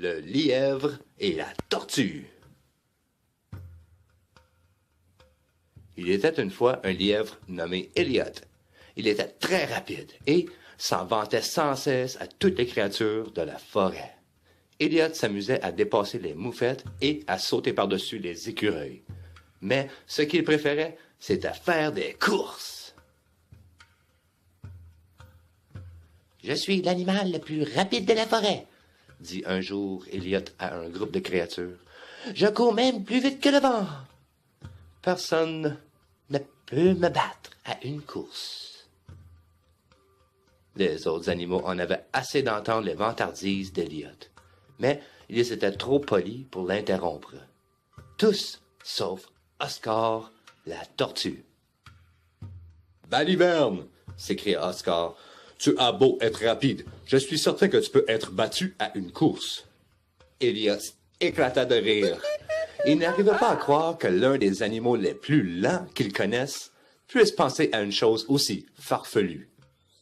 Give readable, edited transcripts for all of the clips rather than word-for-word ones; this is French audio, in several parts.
Le lièvre et la tortue. Il était une fois un lièvre nommé Elliot. Il était très rapide et s'en vantait sans cesse à toutes les créatures de la forêt. Elliot s'amusait à dépasser les moufettes et à sauter par-dessus les écureuils. Mais ce qu'il préférait, c'était faire des courses. « Je suis l'animal le plus rapide de la forêt, » dit un jour Elliot à un groupe de créatures. « Je cours même plus vite que le vent. Personne ne peut me battre à une course. » Les autres animaux en avaient assez d'entendre les vantardises d'Elliot, mais ils étaient trop polis pour l'interrompre. Tous, sauf Oscar, la tortue. « Baliverne !» s'écria Oscar. « Tu as beau être rapide, je suis certain que tu peux être battu à une course. » Elliot éclata de rire. Il n'arrivait pas à croire que l'un des animaux les plus lents qu'il connaisse puisse penser à une chose aussi farfelue.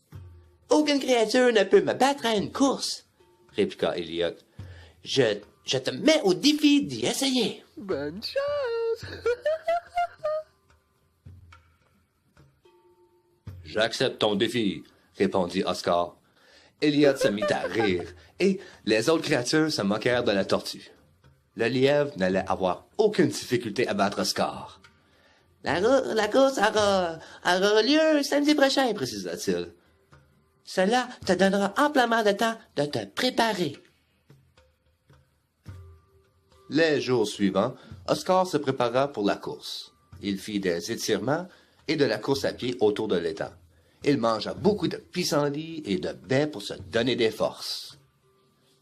« Aucune créature ne peut me battre à une course, » répliqua Elliot. « Je te mets au défi d'y essayer. » Bonne chance! « J'accepte ton défi, » répondit Oscar. Elliot se mit à rire, et les autres créatures se moquèrent de la tortue. Le lièvre n'allait avoir aucune difficulté à battre Oscar. « La course aura lieu samedi prochain, » précisa-t-il. « Cela te donnera amplement de temps de te préparer. » Les jours suivants, Oscar se prépara pour la course. Il fit des étirements et de la course à pied autour de l'étang. Il mangea beaucoup de pissenlits et de baies pour se donner des forces.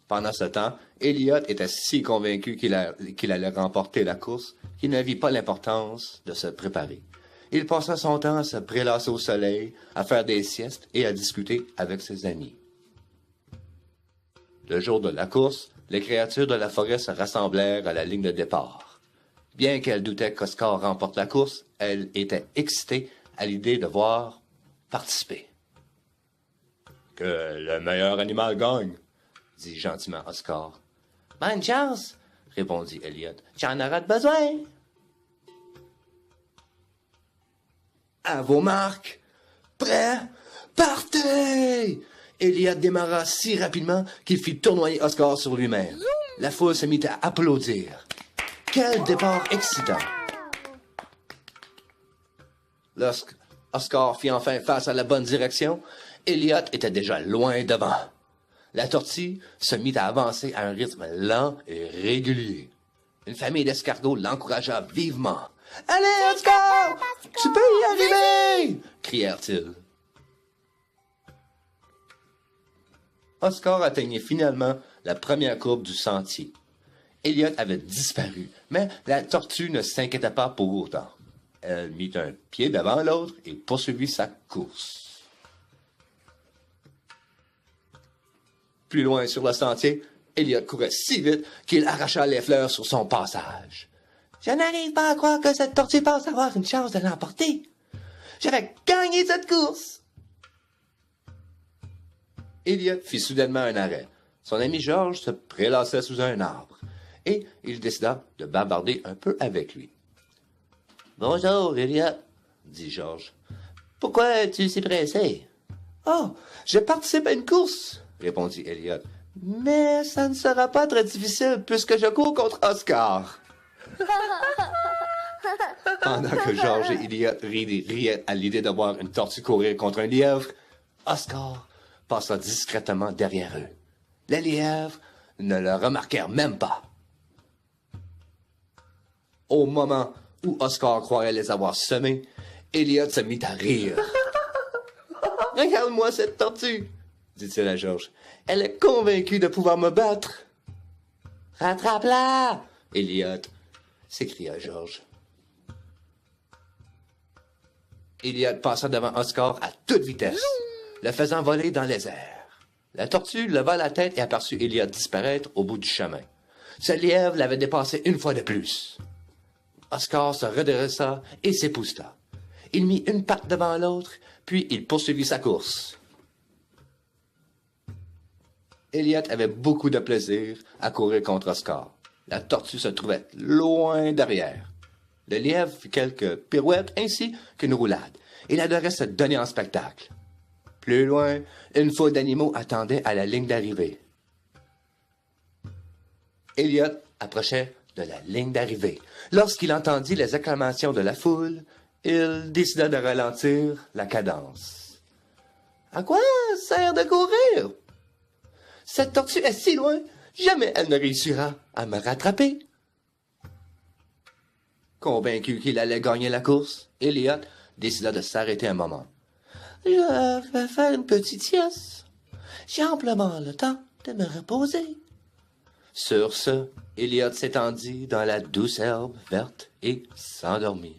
Pendant ce temps, Elliot était si convaincu qu'il allait remporter la course qu'il ne vit pas l'importance de se préparer. Il passa son temps à se prélasser au soleil, à faire des siestes et à discuter avec ses amis. Le jour de la course, les créatures de la forêt se rassemblèrent à la ligne de départ. Bien qu'elle doutait qu'Oscar remporte la course, elle était excitée à l'idée de voir participer. « Que le meilleur animal gagne, » dit gentiment Oscar. « Bonne chance, » répondit Elliot. « J'en aurai besoin. » À vos marques, prêts, partez! Elliot démarra si rapidement qu'il fit tournoyer Oscar sur lui-même. La foule se mit à applaudir. Quel départ excitant! Lorsque Oscar fit enfin face à la bonne direction, Elliot était déjà loin devant. La tortue se mit à avancer à un rythme lent et régulier. Une famille d'escargots l'encouragea vivement. « Allez, Oscar! Tu peux y arriver! » crièrent-ils. Oscar atteignit finalement la première courbe du sentier. Elliot avait disparu, mais la tortue ne s'inquiéta pas pour autant. Elle mit un pied devant l'autre et poursuivit sa course. Plus loin sur le sentier, Elliot courait si vite qu'il arracha les fleurs sur son passage. « Je n'arrive pas à croire que cette tortue pense avoir une chance de l'emporter. Je vais gagner cette course! » Elliot fit soudainement un arrêt. Son ami George se prélassait sous un arbre, et il décida de bavarder un peu avec lui. « Bonjour, Elliot, » dit George. « Pourquoi es-tu si pressé? »« Oh, je participe à une course, » répondit Elliot. « Mais ça ne sera pas très difficile puisque je cours contre Oscar. » Pendant que George et Elliot riaient à l'idée de voir une tortue courir contre un lièvre, Oscar passa discrètement derrière eux. Les lièvres ne le remarquèrent même pas. Au moment où Oscar croyait les avoir semés, Elliot se mit à rire. « Regarde-moi cette tortue, » dit-il à George. « Elle est convaincue de pouvoir me battre. »« Rattrape-la, Elliot !» s'écria George. Elliot passa devant Oscar à toute vitesse, le faisant voler dans les airs. La tortue leva la tête et aperçut Elliot disparaître au bout du chemin. Ce lièvre l'avait dépassé une fois de plus. Oscar se redressa et s'épousseta. Il mit une patte devant l'autre, puis il poursuivit sa course. Elliot avait beaucoup de plaisir à courir contre Oscar. La tortue se trouvait loin derrière. Le lièvre fit quelques pirouettes ainsi qu'une roulade. Il adorait se donner en spectacle. Plus loin, une foule d'animaux attendait à la ligne d'arrivée. Elliot approchait de la ligne d'arrivée. Lorsqu'il entendit les acclamations de la foule, il décida de ralentir la cadence. « À quoi sert de courir? Cette tortue est si loin, jamais elle ne réussira à me rattraper. » Convaincu qu'il allait gagner la course, Elliot décida de s'arrêter un moment. « Je vais faire une petite sieste. J'ai amplement le temps de me reposer. » Sur ce, Elliot s'étendit dans la douce herbe verte et s'endormit.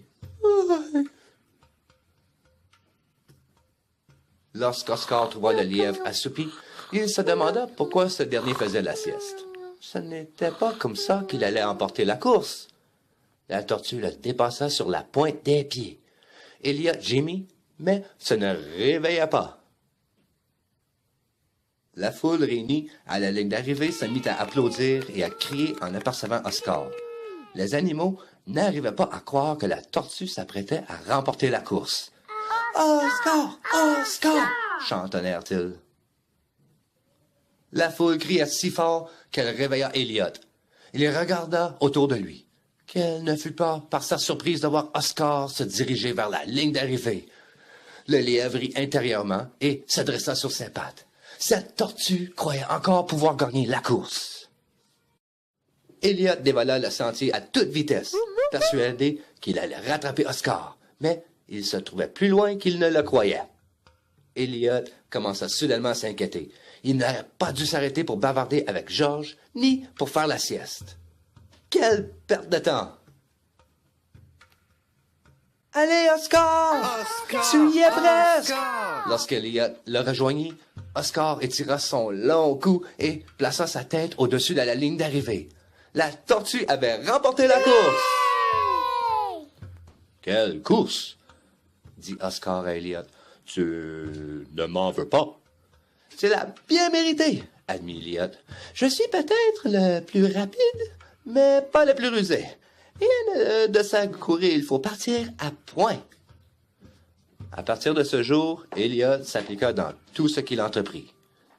Lorsqu'Oscar trouva le lièvre assoupi, il se demanda pourquoi ce dernier faisait la sieste. Ce n'était pas comme ça qu'il allait emporter la course. La tortue le dépassa sur la pointe des pieds. Elliot gémit, mais se ne réveilla pas. La foule réunie à la ligne d'arrivée se mit à applaudir et à crier en apercevant Oscar. Les animaux n'arrivaient pas à croire que la tortue s'apprêtait à remporter la course. « Oscar! Oscar! » chantonnèrent-ils. La foule cria si fort qu'elle réveilla Elliot. Il regarda autour de lui. Quelle ne fut pas par sa surprise de voir Oscar se diriger vers la ligne d'arrivée. Le lièvre rit intérieurement et se dressa sur ses pattes. Cette tortue croyait encore pouvoir gagner la course. Elliot dévala le sentier à toute vitesse, persuadé qu'il allait rattraper Oscar, mais il se trouvait plus loin qu'il ne le croyait. Elliot commença soudainement à s'inquiéter. Il n'aurait pas dû s'arrêter pour bavarder avec George, ni pour faire la sieste. Quelle perte de temps! « Allez, Oscar! Tu y es presque! » Lorsqu'Elliot le rejoignit, Oscar étira son long cou et plaça sa tête au-dessus de la ligne d'arrivée. La tortue avait remporté la course! « Quelle course! » dit Oscar à Elliot. « Tu ne m'en veux pas? »« Tu l'as bien mérité, » admit Elliot. « Je suis peut-être le plus rapide, mais pas le plus rusé. Rien de ça courir, il faut partir à point. » À partir de ce jour, Elliot s'appliqua dans tout ce qu'il entreprit.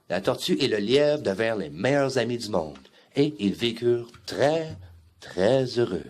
La tortue et le lièvre devinrent les meilleurs amis du monde, et ils vécurent très, très heureux.